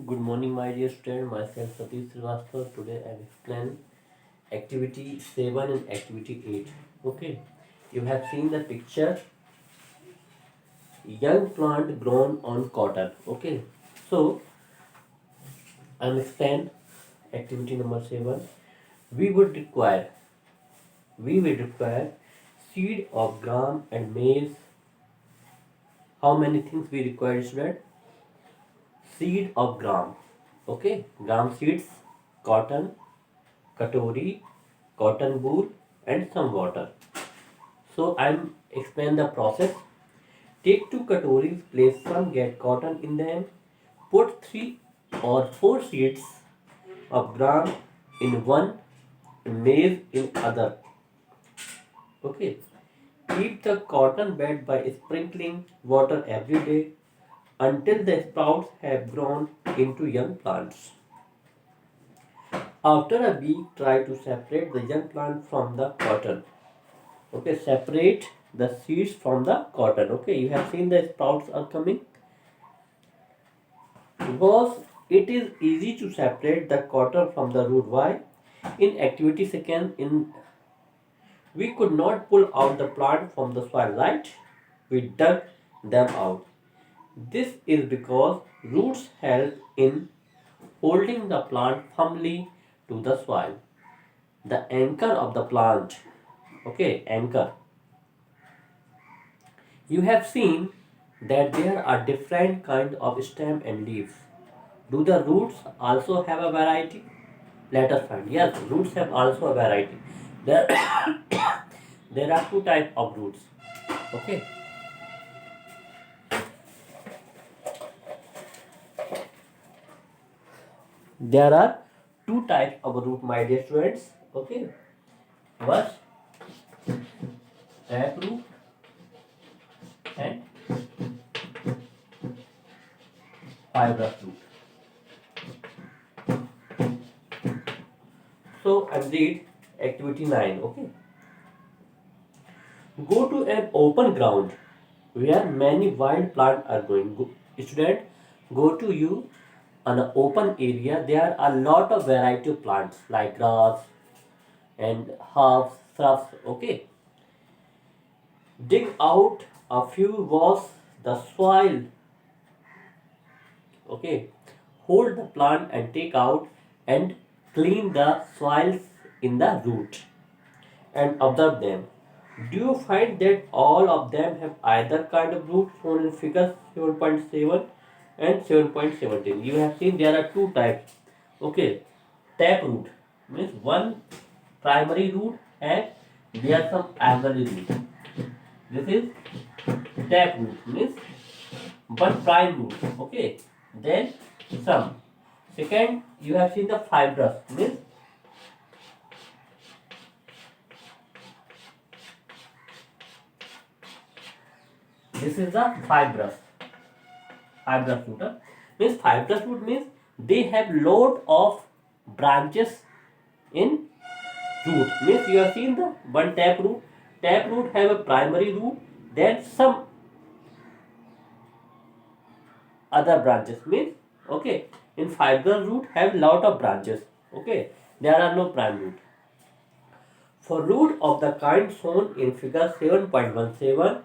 Good morning, my dear student. Myself Satish Srivastava. Today I will explain activity 7 and activity 8. Okay, you have seen the picture young plant grown on cotton. Okay, so I will explain activity number 7. We would require we will require seed of gram and maize. How many things we require, student? Seed of gram. Okay, gram seeds, cotton, katori, cotton wool and some water. So I'm explain the process. Take two katoris, place some get cotton in them, put 3 or 4 seeds of gram in one, maize in other. Okay. Keep the cotton bed by sprinkling water every day until the sprouts have grown into young plants. After a week, try to separate the young plant from the cotton. Okay, separate the seeds from the cotton. Okay, you have seen the sprouts are coming because it is easy to separate the cotton from the root. Why? In activity second, in we could not pull out the plant from the soil, right? We dug them out. This is because roots help in holding the plant firmly to the soil. The anchor of the plant. Okay, anchor. You have seen that there are different kinds of stem and leaves. Do the roots also have a variety? Let us find. Yes, roots have also a variety. There, there are two types of roots. Okay. There are two types of root, my dear students. Okay. First, tap root and fibrous root. So I read activity 9. Okay. Go to an open ground where many wild plants are growing. Student, go to you on an open area. There are a lot of variety of plants like grass and herbs, shrubs. Okay. Dig out a few, wash the soil. Okay. Hold the plant and take out and clean the soils in the root and observe them. Do you find that all of them have either kind of root shown in figure 7.7 and 7.17? You have seen there are two types. Okay, tap root means one primary root and there are some auxiliary root. This is tap root means one prime root. Okay, then some. Second, you have seen the fibrous means this is the fibrous root. Means fibrous root means they have lot of branches in root. Means you have seen the one tap root. Tap root have a primary root, then some other branches. Means okay. In fibrous root have lot of branches. Okay. There are no prime root. For root of the kind shown in figure 7.17,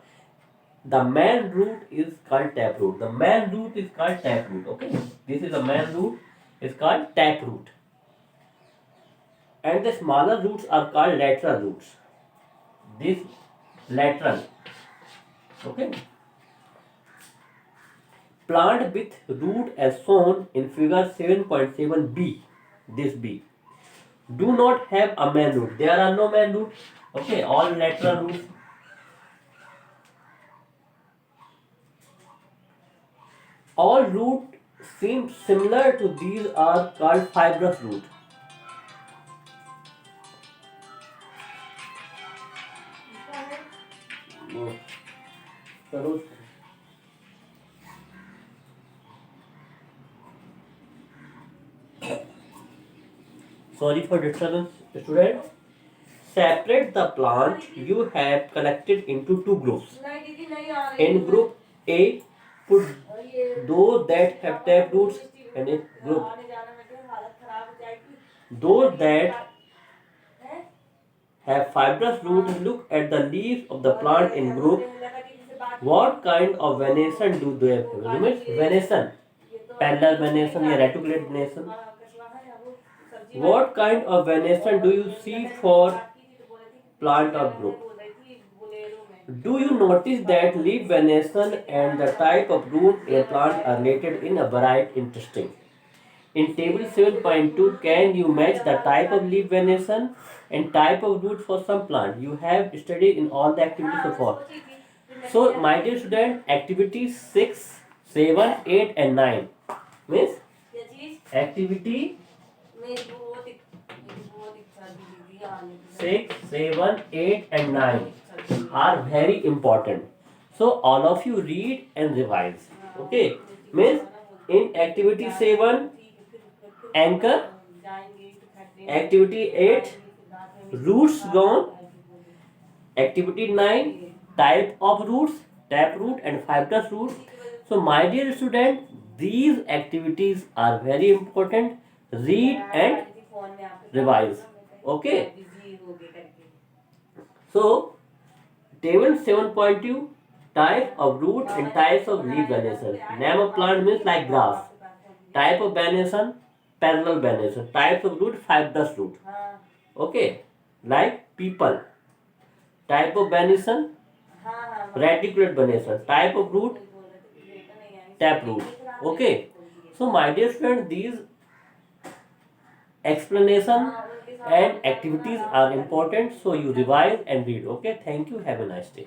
the main root is called taproot. The main root is called taproot. Okay, this is the main root is called taproot, and the smaller roots are called lateral roots. This lateral. Okay, plant with root as shown in figure 7.7b. This B do not have a main root. There are no main root. Okay, all lateral roots. All root seem similar to these are called fibrous root. No. Sorry for disturbance, student. Separate the plant you have collected into two groups. In group A, put those that have tap roots group. Those that have fibrous roots look at the leaves of the plant in group. What kind of venation do they have? Remember venation, parallel venation या reticulate venation. What kind of venation do you see for plant or group? Do you notice that leaf venation and the type of root a plant are related in a variety? Interesting. In table 7.2, can you match the type of leaf venation and type of root for some plant? You have studied in all the activities so far. So, my dear student, activities 6, 7, 8 and 9. Means activity 6, 7, 8 and 9 are very important. So all of you read and revise. Okay. Means in activity 7, anchor. Activity 8, roots gone. Activity 9, type of roots, taproot and fibrous root. So my dear student, these activities are very important. Read and revise. Okay. So table 7.2, type of root and types of leaf venation. Name of plant means like grass. Type of venation, parallel venation. Types of root, fibrous root. Okay. Like people. Type of venation, reticulate venation. Type of root, taproot. Okay. So my dear friend, these explanation and activities are important. So you revise and read. Okay. Thank you. Have a nice day.